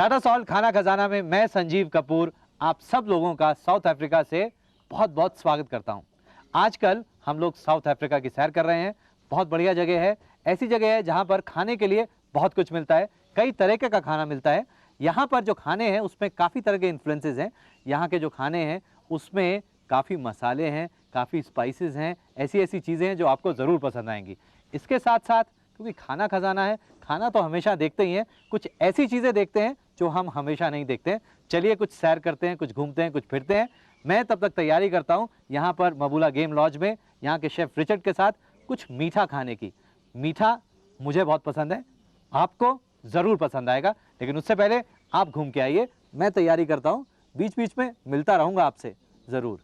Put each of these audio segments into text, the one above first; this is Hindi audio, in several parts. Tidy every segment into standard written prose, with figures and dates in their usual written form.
टाटा सॉल्ट खाना खजाना में मैं संजीव कपूर आप सब लोगों का साउथ अफ्रीका से बहुत बहुत स्वागत करता हूं। आजकल हम लोग साउथ अफ्रीका की सैर कर रहे हैं। बहुत बढ़िया जगह है, ऐसी जगह है जहां पर खाने के लिए बहुत कुछ मिलता है, कई तरीके का खाना मिलता है। यहाँ पर जो खाने हैं उसमें काफ़ी तरह के इन्फ्लुएंसेस हैं। यहाँ के जो खाने हैं उसमें काफ़ी मसाले हैं, काफ़ी स्पाइसेस हैं, ऐसी ऐसी चीज़ें हैं जो आपको ज़रूर पसंद आएंगी। इसके साथ साथ क्योंकि खाना खजाना है, खाना तो हमेशा देखते ही हैं, कुछ ऐसी चीज़ें देखते हैं जो हम हमेशा नहीं देखते हैं। चलिए कुछ सैर करते हैं, कुछ घूमते हैं, कुछ फिरते हैं। मैं तब तक तैयारी करता हूँ यहाँ पर मबूला गेम लॉज में, यहाँ के शेफ़ रिचर्ड के साथ कुछ मीठा खाने की। मीठा मुझे बहुत पसंद है, आपको ज़रूर पसंद आएगा, लेकिन उससे पहले आप घूम के आइए, मैं तैयारी करता हूँ। बीच बीच में मिलता रहूँगा आपसे ज़रूर।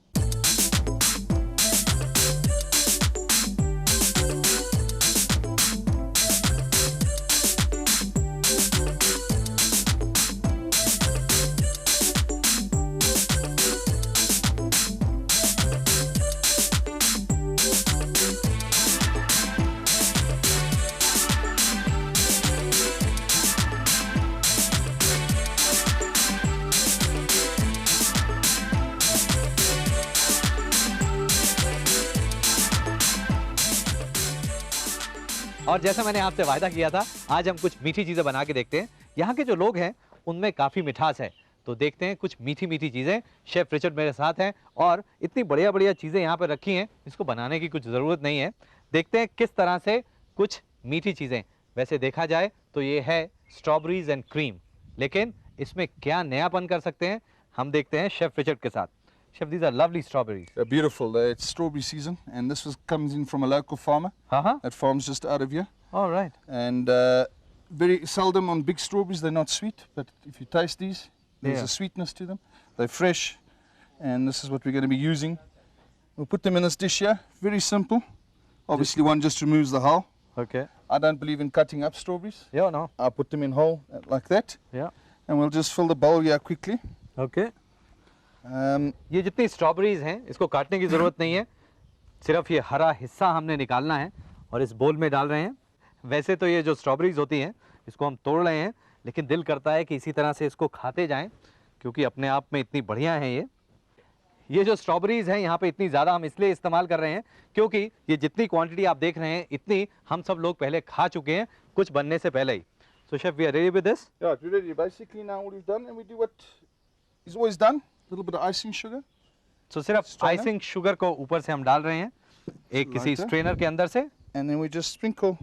और जैसा मैंने आपसे वायदा किया था, आज हम कुछ मीठी चीज़ें बना के देखते हैं। यहाँ के जो लोग हैं उनमें काफ़ी मिठास है, तो देखते हैं कुछ मीठी मीठी चीज़ें। शेफ़ रिचर्ड मेरे साथ हैं और इतनी बढ़िया बढ़िया चीज़ें यहाँ पर रखी हैं, इसको बनाने की कुछ ज़रूरत नहीं है। देखते हैं किस तरह से कुछ मीठी चीज़ें। वैसे देखा जाए तो ये है स्ट्रॉबेरीज एंड क्रीम, लेकिन इसमें क्या नयापन कर सकते हैं हम देखते हैं शेफ़ रिचर्ड के साथ। Chef, these are lovely strawberries. They're beautiful. It's strawberry season, and this comes in from a local farmer that farms just out of here. All right. And very seldom on big strawberries, they're not sweet, but if you taste these, there's a sweetness to them. They're fresh, and this is what we're going to be using. We'll put them in this dish here. Very simple. Obviously, one just removes the hull. Okay. I don't believe in cutting up strawberries. Yeah, no. I put them in whole like that. Yeah. And we'll just fill the bowl here quickly. Okay. ये जितनी स्ट्रॉबेरीज हैं इसको काटने की ज़रूरत नहीं है, सिर्फ ये हरा हिस्सा हमने निकालना है और इस बोल में डाल रहे हैं। वैसे तो ये जो स्ट्रॉबेरीज होती हैं इसको हम तोड़ रहे हैं, लेकिन दिल करता है कि इसी तरह से इसको खाते जाएं क्योंकि अपने आप में इतनी बढ़िया हैं। ये जो स्ट्रॉबेरीज हैं यहाँ पे इतनी ज़्यादा हम इसलिए इस्तेमाल कर रहे हैं क्योंकि ये जितनी क्वांटिटी आप देख रहे हैं इतनी हम सब लोग पहले खा चुके हैं कुछ बनने से पहले ही। So chef, we are ready with this? Yeah, we're ready. Basically now what we've done, and we do what is always done. A little bit of icing sugar. So सिर्फ आइसिंग शुगर को ऊपर से हम डाल रहे हैं एक किसी स्ट्रेनर के अंदर से, and then we just sprinkle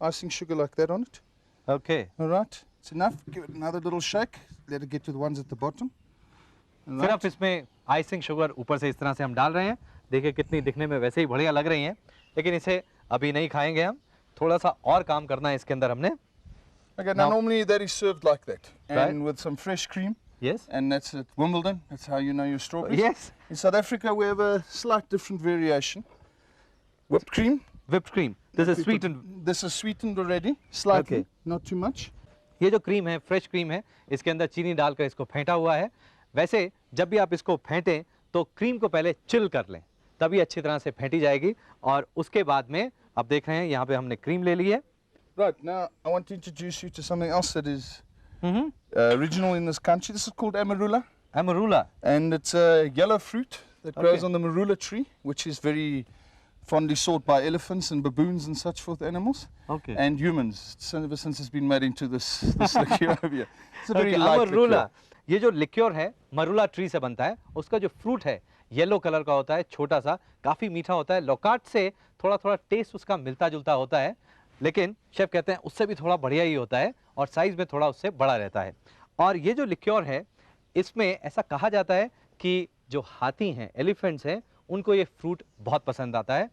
icing sugar like that on it. Okay. All right, it's enough. Give it another little shake. Let it get to the ones at the bottom. सिर्फ इसमें आइसिंग शुगर ऊपर से इस तरह से हम डाल रहे हैं। देखिए कितनी दिखने में वैसे ही बढ़िया लग रही हैं, लेकिन इसे अभी नहीं खाएंगे हम, थोड़ा सा और काम करना है इसके अंदर हमने। Okay, now normally that is served like that, and with some fresh cream. Yes. And that's at Wimbledon. That's how you know your strawberries. Yes. In South Africa, we have a slight different variation. Whipped cream. Whipped cream. This is sweetened. This is sweetened already, slightly, not too much. ये जो क्रीम है, फ्रेश क्रीम है, इसके अंदर चीनी डालकर इसको फेंटा हुआ है। वैसे जब भी आप इसको फेंटें तो क्रीम को पहले चिल कर लें, तभी अच्छी तरह से फेंटी जाएगी। और उसके बाद में आप देख रहे हैं यहाँ पे हमने क्रीम ले ली है। Right, now I want to introduce you to something else that is original in this country. This is called amarula. Amarula. And it's a yellow fruit that grows on the marula tree, which is very fondly sought by elephants and baboons and such forth animals. Okay. And humans, ever since it's been made into this liqueur over here. It's a very light Amarula. liqueur. ये जो लिक्योर है मरूला ट्री से बनता है, उसका जो फ्रूट है येलो कलर का होता है, छोटा सा, काफ़ी मीठा होता है। लोकाट से थोड़ा थोड़ा टेस्ट उसका मिलता जुलता होता है, लेकिन शेफ कहते हैं उससे भी थोड़ा बढ़िया ही होता है और साइज़ में थोड़ा उससे बड़ा रहता है। और ये जो लिक्योर है इसमें ऐसा कहा जाता है कि जो हाथी हैं, एलिफेंट्स हैं, उनको ये फ्रूट बहुत पसंद आता है।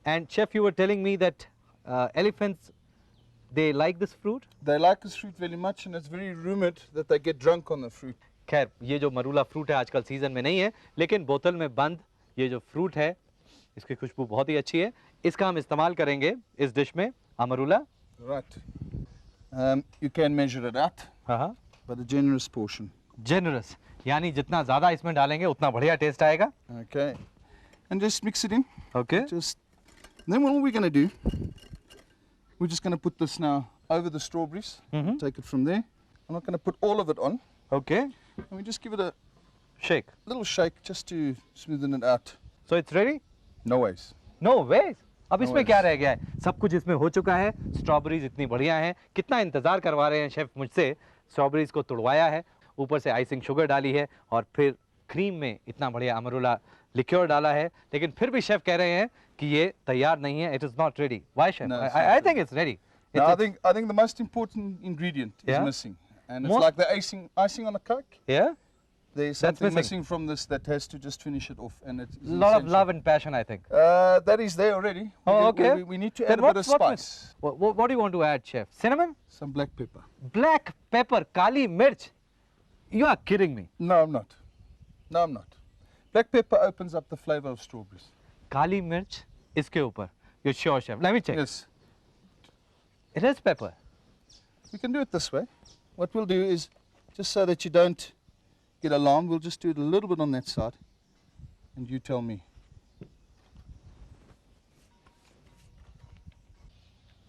And chef, you were telling me that elephants they like this fruit? They like this fruit very much, and it's very rumored that they get drunk on the fruit. खैर ये जो मरूला फ्रूट है आजकल सीजन में नहीं है, लेकिन बोतल में बंद ये जो फ्रूट है इसकी खुशबू बहुत ही अच्छी है। इसका हम इस्तेमाल करेंगे इस डिश में, अमरूला। Right. You can measure it out, but a generous portion. Generous, यानी जितना ज़्यादा इसमें डालेंगे उतना बढ़िया टेस्ट आएगा। Okay. And just mix it in. Okay. Just then what we're going to do, we're just going to put this now over the strawberries. Take it from there. I'm not going to put all of it on. Okay. And we just give it a Shake. little shake just to smoothen it out. So it's ready? No ways. No way. अब No इसमें ways. क्या रह गया है? सब कुछ इसमें हो चुका है। स्ट्रॉबेरीज इतनी बढ़िया हैं, कितना इंतजार करवा रहे हैं शेफ मुझसे। स्ट्रॉबेरीज को तोड़वाया है, ऊपर से आइसिंग शुगर डाली है और फिर क्रीम में इतना बढ़िया अमरूला लिक्योर डाला है, लेकिन फिर भी शेफ कह रहे हैं कि ये तैयार नहीं है। It is not ready. Why chef? No, it's I not think it's ready. Now, I think the most important ingredient Yeah? is missing. And it's Most- like the icing on a cake. Yeah? There's That's something missing. missing from this that has to just finish it off. And it's Lot of essential. love and passion, I think. That is there already. Oh, We- okay. We need to Then add a bit of what spice. What do you want to add, chef? Cinnamon? Some black pepper. Black pepper, kali mirch. You are kidding me. No, I'm not. No, I'm not. Black pepper opens up the flavor of strawberries. Kali mirch इसके ऊपर. You're sure, chef? Let me check. Yes. It is pepper. We can do it this way. What we'll do is, just so that you don't get alarmed, we'll just do it a little bit on that side. And you tell me.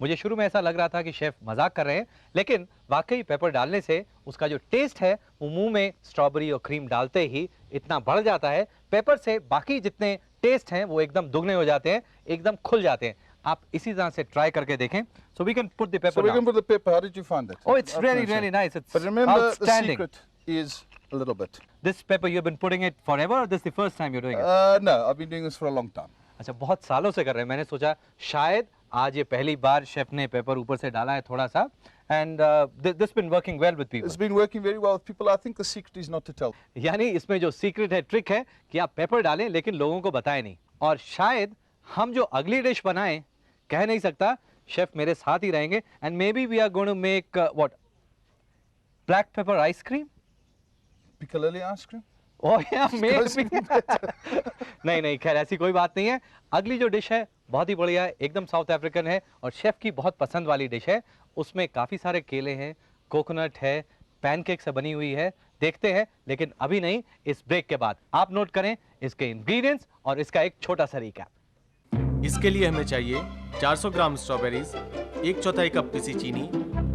मुझे शुरू में ऐसा लग रहा था कि शेफ मजाक कर रहे हैं, लेकिन वाकई पेपर डालने से उसका जो टेस्ट है वो मुंह में स्ट्रॉबेरी और क्रीम डालते ही इतना बढ़ जाता है। पेपर से बाकी जितने टेस्ट हैं वो एकदम दुगने हो जाते हैं, एकदम खुल जाते हैं। आप इसी तरह से ट्राई करके देखें। So we can put the So pepper we're down. going to put the pepper. How did you find it? Oh, it's I'll really, finish really it. nice. It's But remember, the outstanding. secret is a little bit. This pepper you've been putting it forever, or this is the first time you're doing it? No, I've been doing this for a long time. अच्छा, बहुत सालों से कर रहे हैं। मैंने सोचा शायद आज ये पहली बार शेफ ने पेपर ऊपर से डाला है थोड़ा सा। And this been working well with people. It's been working very well with people. I think the secret is not to tell. यानी इसमें जो सीक्रेट है, ट्रिक है कि आप पेपर डालें लेकिन लोगों को बताएं नहीं। और शायद हम जो अगली डिश बनाएं, कह नहीं सकता, शेफ मेरे साथ ही रहेंगे। And maybe we are going to make what, black pepper ice cream. Piccalilli ice cream? Oh yeah may Goes even better. नहीं नहीं, खैर ऐसी कोई बात नहीं है। अगली जो डिश है बहुत ही बढ़िया है, एकदम साउथ अफ्रीकन है और शेफ की बहुत पसंद वाली डिश है। उसमें काफ़ी सारे केले हैं, कोकोनट है, पैनकेक से बनी हुई है। देखते हैं, लेकिन अभी नहीं, इस ब्रेक के बाद। आप नोट करें इसके इंग्रेडिएंट्स और इसका एक छोटा सा रिकैप। इसके लिए हमें चाहिए 400 ग्राम स्ट्रॉबेरीज, 1/4 कप पिसी चीनी,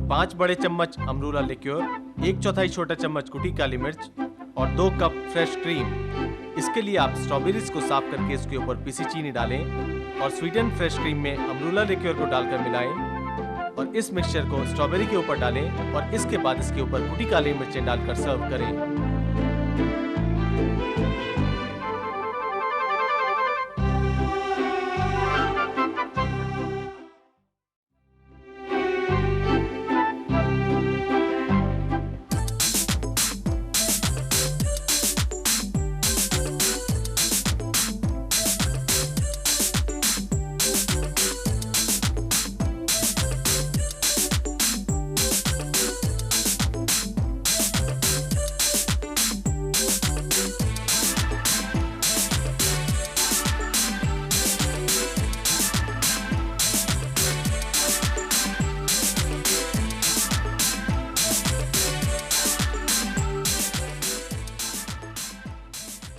5 बड़े चम्मच अमरूला लिक्योर, 1/4 छोटा चम्मच कुटी काली मिर्च और 2 कप फ्रेश क्रीम। इसके लिए आप स्ट्रॉबेरीज को साफ करके इसके ऊपर पिसी चीनी डालें और स्वीटन फ्रेश क्रीम में अमरूला लिक्योर को डालकर मिलाएं और इस मिक्सचर को स्ट्रॉबेरी के ऊपर डालें और इसके बाद इसके ऊपर कुटी काली मिर्चें डालकर सर्व करें।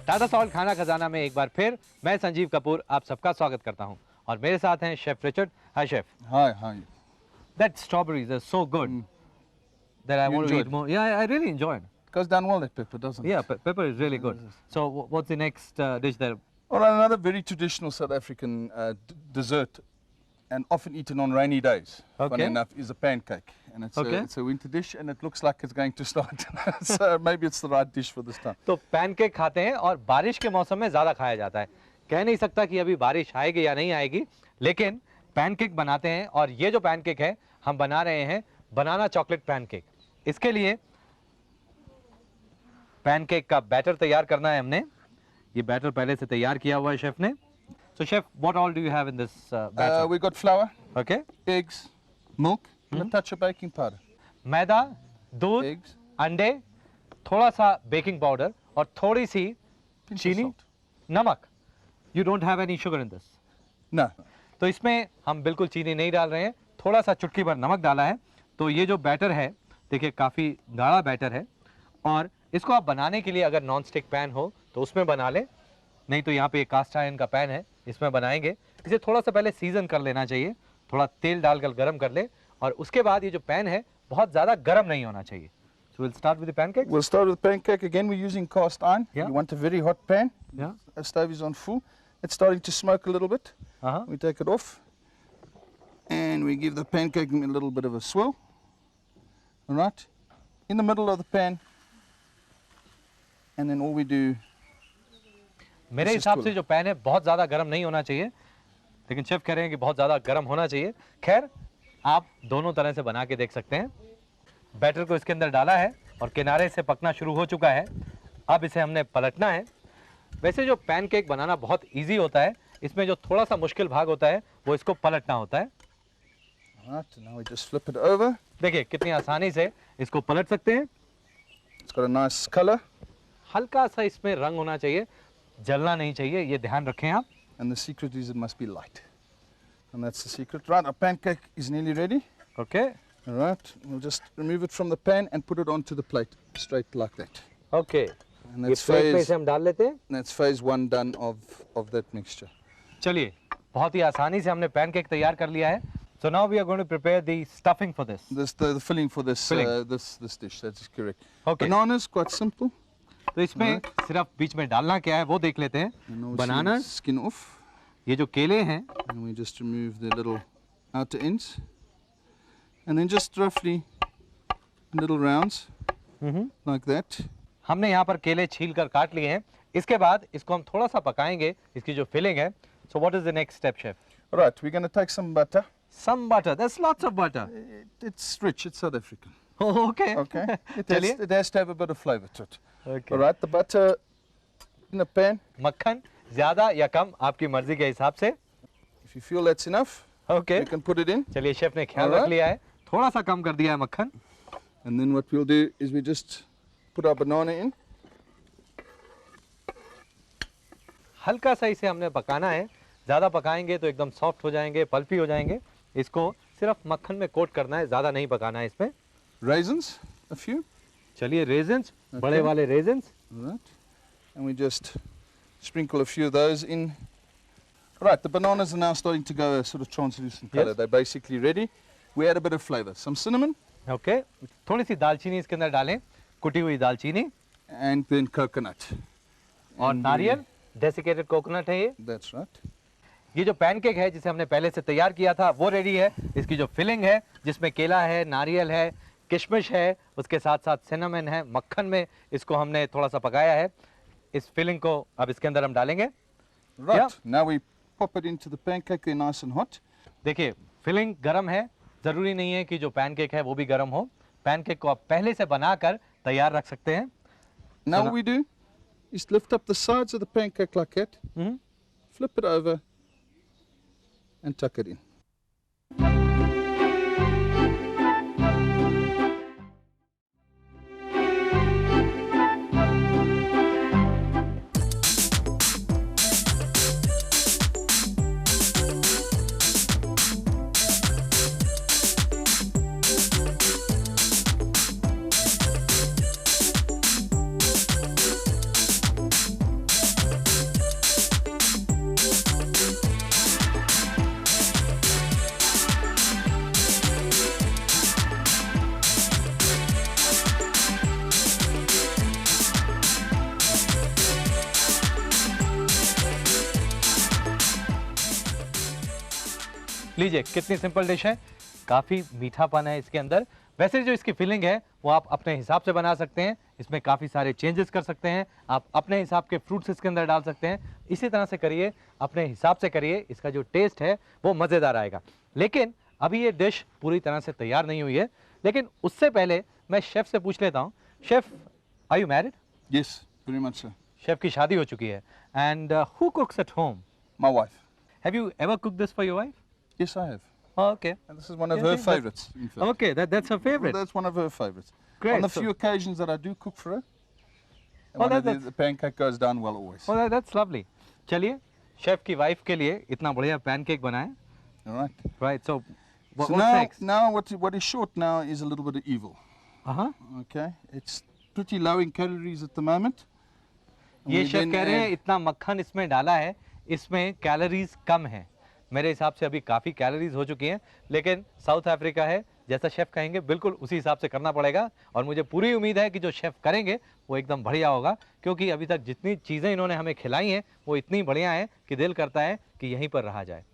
टाटा सॉल्ट खाना खजाना में एक बार फिर मैं संजीव कपूर आप सबका स्वागत करता हूं और मेरे साथ हैं chef Richard. Hi chef. Hi, hi. That strawberries are so good that I You want to eat enjoyed? more. Yeah, I really enjoyed. Goes down well, that pepper, doesn't Yeah, it? pepper is really good. So what's the next dish there? All right, another very traditional South African dessert and often eaten on rainy days, Okay. funny enough, is a pancake. And Okay. it's a winter dish and it looks like it's going to start. So maybe it's the right dish for this time. तो पैनकेक खाते हैं और बारिश के मौसम में ज़्यादा खाया जाता है। कह नहीं सकता कि अभी बारिश आएगी या नहीं आएगी, लेकिन पैनकेक बनाते हैं और ये जो पैनकेक है हम बना रहे हैं बनाना चॉकलेट पैनकेक। इसके लिए पैनकेक का बैटर तैयार करना है हमने। ये बैटर पहले से तैयार किया हुआ है शेफ ने। So chef, what all do you have in this batter? We got flour, Okay, eggs, milk, and a touch of baking powder. मैदा, दूध, Eggs, अंडे, थोड़ा सा बेकिंग पाउडर और थोड़ी सी pinch of चीनी, salt. नमक। You don't have any sugar in this. No. तो इसमें हम बिल्कुल चीनी नहीं डाल रहे हैं, थोड़ा सा चुटकी भर नमक डाला है। तो ये जो बैटर है, देखिए काफ़ी गाढ़ा बैटर है और इसको आप बनाने के लिए अगर नॉन स्टिक पैन हो तो उसमें बना लें, नहीं तो यहाँ पे एक कास्ट आयरन का पैन है, इसमें बनाएंगे। इसे थोड़ा सा पहले सीजन कर लेना चाहिए, थोड़ा तेल डालकर गरम कर ले और उसके बाद ये जो पैन है बहुत ज़्यादा गरम नहीं होना चाहिए। So we'll start with the pancakes. We'll start with pancake. Again, we're using cast iron. Yeah. You want a very hot pan. Yeah. Our stove is on full. It's starting to smoke a little bit. Uh-huh. We take it off. And we give the pancake a little bit of a swirl. All right. In the middle of the pan. And then all we do. मेरे This is हिसाब cool. से जो पैन है बहुत ज़्यादा गर्म नहीं होना चाहिए, लेकिन शेफ कह रहे हैं कि बहुत ज़्यादा गर्म होना चाहिए। खैर, आप दोनों तरह से बना के देख सकते हैं। बैटर को इसके अंदर डाला है और किनारे से पकना शुरू हो चुका है। अब इसे हमने पलटना है। वैसे जो पैनकेक बनाना बहुत इजी होता है, इसमें जो थोड़ा सा मुश्किल भाग होता है वो इसको पलटना होता है। Right, now we just flip it over. देखिए कितनी आसानी से इसको पलट सकते हैं। It's got a nice color. हल्का सा इसमें रंग होना चाहिए, जलना नहीं चाहिए, ये ध्यान रखें आप। And the secret is it must be light. And that's the secret. Right, our pancake is nearly ready. Okay All right, we'll just remove it from the pan and put it onto the plate, straight like that. Okay, And ये that's प्लेट में phase, इसे हम डाल लेते हैं। that's phase one done of that mixture. चलिए, बहुत ही आसानी से हमने पैनकेक तैयार कर लिया है। So now we are going to prepare the stuffing for this. This the filling for this Filling. this dish. That's correct. Okay. Bananas, quite simple. तो इसमें सिर्फ बीच में डालना क्या है वो देख लेते हैं। And now we Bananas, skin off, ये जो केले हैं, and we just remove the little outer ends, and then just roughly little rounds like that. हमने यहाँ पर केले छील कर काट लिए हैं। इसके बाद इसको हम थोड़ा सा पकाएंगे, इसकी जो फिलिंग है। So what is the next step, chef? All right, we're going to take some butter. Some butter. There's lots of butter. It's rich. It's South African. Oh, okay. Okay. चलिए। It has to have a bit of flavor to it. Okay. All right, the butter in a pan. मक्खन ज़्यादा या कम आपकी मर्जी के हिसाब से। If you feel that's enough, Okay. you can put it in. चलिए शेफ ने ख्याल Alright. रख लिया है, थोड़ा सा कम कर दिया है मक्खन। And then what we'll do is we just put our banana in. हल्का सा इसे हमने पकाना है, ज़्यादा पकाएंगे तो एकदम सॉफ्ट हो जाएंगे, पल्पी हो जाएंगे। इसको सिर्फ मक्खन में कोट करना है, ज़्यादा नहीं पकाना है इसमें। Raisins, a few. चलिए रेजिन्स, बड़े वाले resins. All right. And we just sprinkle a few of those in. All right, the bananas are now starting to go a sort of translucent color. Yes. They're basically ready. We add a bit of flavor. Some cinnamon okay, थोड़ी सी दालचीनी इसके अंदर डालें, कुटी हुई दालचीनी and then coconut. और And नारियल, डेसिकेटेड कोकोनट है ये। That's right. ये जो पैनकेक है जिसे हमने पहले से तैयार किया था वो रेडी है। इसकी जो फिलिंग है जिसमें केला है, नारियल है, किशमिश है, उसके साथ साथ सिनेमन है, मक्खन में इसको हमने थोड़ा सा पकाया है। इस फिलिंग को अब इसके अंदर हम डालेंगे। Right. Yeah. Now we pop it into the pancake. They're nice and hot. देखिए फिलिंग गरम है, ज़रूरी नहीं है कि जो पैनकेक है वो भी गरम हो। पैनकेक को आप पहले से बनाकर तैयार रख सकते हैं। Now So what we do is lift up the sides of the pancake like that, hmm, flip it over, and tuck it in. लीजिए कितनी सिंपल डिश है, काफ़ी मीठापन है इसके अंदर। वैसे जो इसकी फिलिंग है वो आप अपने हिसाब से बना सकते हैं, इसमें काफ़ी सारे चेंजेस कर सकते हैं, आप अपने हिसाब के फ्रूट्स इसके अंदर डाल सकते हैं। इसी तरह से करिए, अपने हिसाब से करिए, इसका जो टेस्ट है वो मज़ेदार आएगा। लेकिन अभी ये डिश पूरी तरह से तैयार नहीं हुई है, लेकिन उससे पहले मैं शेफ़ से पूछ लेता हूँ। Chef, are you married? Yes, very much so. Chef की शादी हो चुकी है। And who cooks at home? My wife. Have you ever cook this for your wife? Yes, I have. Okay And this is one of Yeah, her see, that- favorites. In fact. Okay, that's her Well, favourite. that's one of her favorites. Great, On the so- few occasions that I do cook for her, Oh, one of that's- the pancake goes down well always. Oh, that's lovely. चलिए शेफ की वाइफ के लिए इतना बढ़िया पैनकेक बनाएं। All right. Right, so So what's now, next? now what is short now is a little bit of evil. हाँ, Okay, it's pretty low in calories at the moment. ये We शेफ then कह रहे हैं add- इतना मक्खन इसमें डाला है, इसमें कैलोरीज कम है। मेरे हिसाब से अभी काफ़ी कैलोरीज हो चुकी हैं, लेकिन साउथ अफ्रीका है, जैसा शेफ कहेंगे बिल्कुल उसी हिसाब से करना पड़ेगा। और मुझे पूरी उम्मीद है कि जो शेफ करेंगे वो एकदम बढ़िया होगा, क्योंकि अभी तक जितनी चीज़ें इन्होंने हमें खिलाई हैं वो इतनी बढ़िया हैं कि दिल करता है कि यहीं पर रहा जाए।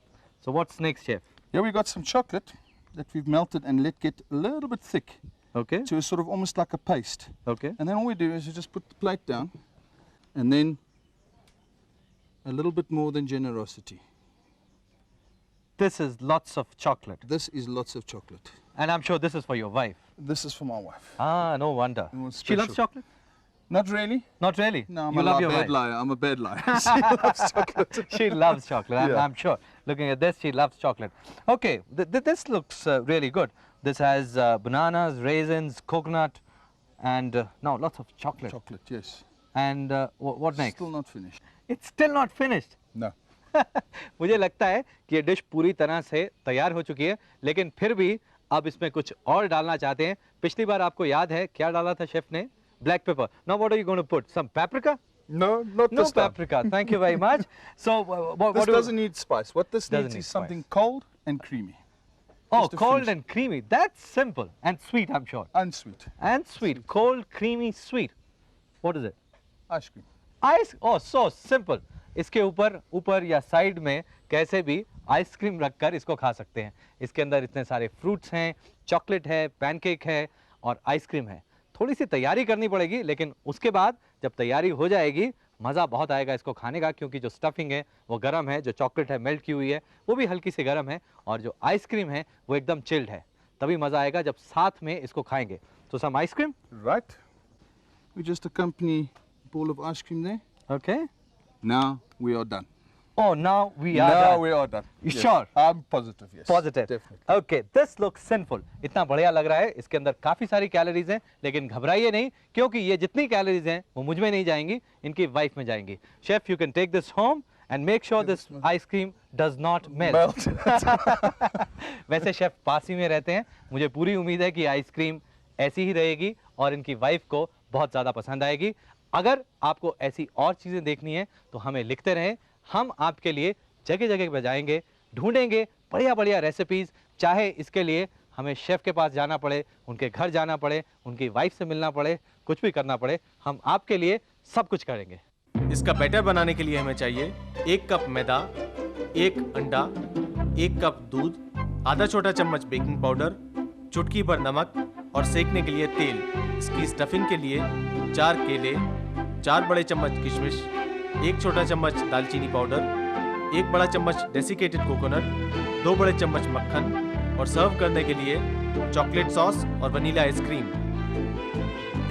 So what's next chef? Here we got some chocolate that we've melted and let get a little bit thick okay to a sort of almost like a paste. Okay And then all we do is we just put the plate down and then a little bit more than generosity. This is lots of chocolate This is lots of chocolate. And I am sure this is for your wife. This is for my wife. No wonder. was she loves special. Chocolate? Not really. Not really. No, I'm You a love your bad wife. liar. I'm a bad liar. She loves chocolate. She loves chocolate. Yeah. I'm sure. Looking at this, she loves chocolate. Okay, this looks really good. This has bananas, raisins, coconut, and now lots of chocolate. Chocolate, yes. And what next? Still not finished. It's still not finished. No. मुझे लगता है कि ये डिश पूरी तरह से तैयार हो चुकी है, लेकिन फिर भी अब इसमें कुछ और डालना चाहते हैं। पिछली बार आपको याद है क्या डाला था शेफ ने? Black pepper. Now what are you going to put? Some paprika? No, not No this time. paprika. Thank you very much. So what This do doesn't need spice. What this Doesn't needs need is something spice. cold and creamy. Oh, Just to cold finish. and creamy. That's simple and sweet, I'm sure. And sweet. And sweet. Cold, creamy, sweet. What is it? Ice cream. Ice. Oh, so simple. इसके ऊपर या साइड में कैसे भी आइसक्रीम रखकर इसको खा सकते हैं। इसके अंदर इतने सारे फ्रूट्स हैं, चॉकलेट है, पैनकेक है और आइसक्रीम है। थोड़ी सी तैयारी करनी पड़ेगी, लेकिन उसके बाद जब तैयारी हो जाएगी मज़ा बहुत आएगा इसको खाने का, क्योंकि जो स्टफिंग है वो गर्म है, जो चॉकलेट है मेल्ट की हुई है वो भी हल्की सी गर्म है, और जो आइसक्रीम है वो एकदम चिल्ड है। तभी मज़ा आएगा जब साथ में इसको खाएंगे। तो सम ice cream. Right. We just accompany a bowl of ice cream there. Okay. Now we are done. Oh, now we are now done. we are done. You Yes. sure? I'm positive, yes. Positive. Definitely. Okay, this looks simple. इतना बढ़िया लग रहा है। इसके अंदर काफी सारी कैलोरीज हैं, लेकिन घबराइए नहीं, क्योंकि ये जितनी कैलोरीज हैं वो मुझ में नहीं जाएंगी, इनकी वाइफ में जाएंगी। Chef, you can take this home and make sure this ice cream does not melt. वैसे शेफ पास ही में रहते हैं, मुझे पूरी उम्मीद है कि आइसक्रीम ऐसी ही रहेगी और इनकी वाइफ को बहुत ज़्यादा पसंद आएगी। अगर आपको ऐसी और चीज़ें देखनी है तो हमें लिखते रहें, हम आपके लिए जगह जगह पे जाएंगे, ढूंढेंगे बढ़िया बढ़िया रेसिपीज़। चाहे इसके लिए हमें शेफ़ के पास जाना पड़े, उनके घर जाना पड़े, उनकी वाइफ से मिलना पड़े, कुछ भी करना पड़े, हम आपके लिए सब कुछ करेंगे। इसका बैटर बनाने के लिए हमें चाहिए 1 कप मैदा, 1 अंडा, 1 कप दूध, आधा छोटा चम्मच बेकिंग पाउडर, चुटकी भर नमक और सेकने के लिए तेल। इसकी स्टफिंग के लिए 4 केले, 4 बड़े चम्मच किशमिश, 1 छोटा चम्मच दालचीनी पाउडर, 1 बड़ा चम्मच डेसिकेटेड कोकोनट, 2 बड़े चम्मच मक्खन और सर्व करने के लिए चॉकलेट सॉस और वनीला आइसक्रीम।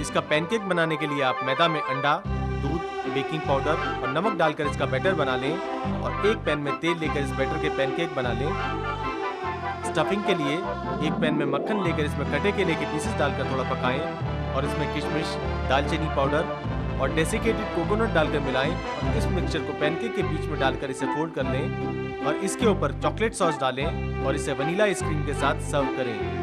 इसका पैनकेक बनाने के लिए आप मैदा में अंडा, दूध, बेकिंग पाउडर और नमक डालकर इसका बैटर बना लें और एक पैन में तेल लेकर इस बैटर के पैनकेक बना लें। स्टफिंग के लिए एक पैन में मक्खन लेकर इसमें कटे केले के पीसेस डालकर थोड़ा पकाएं और इसमें किशमिश, दालचीनी पाउडर और डेसिकेटेड कोकोनट डालकर मिलाएं और इस मिक्सचर को पैनकेक के बीच में डालकर इसे फोल्ड कर लें और इसके ऊपर चॉकलेट सॉस डालें और इसे वनीला आइसक्रीम के साथ सर्व करें।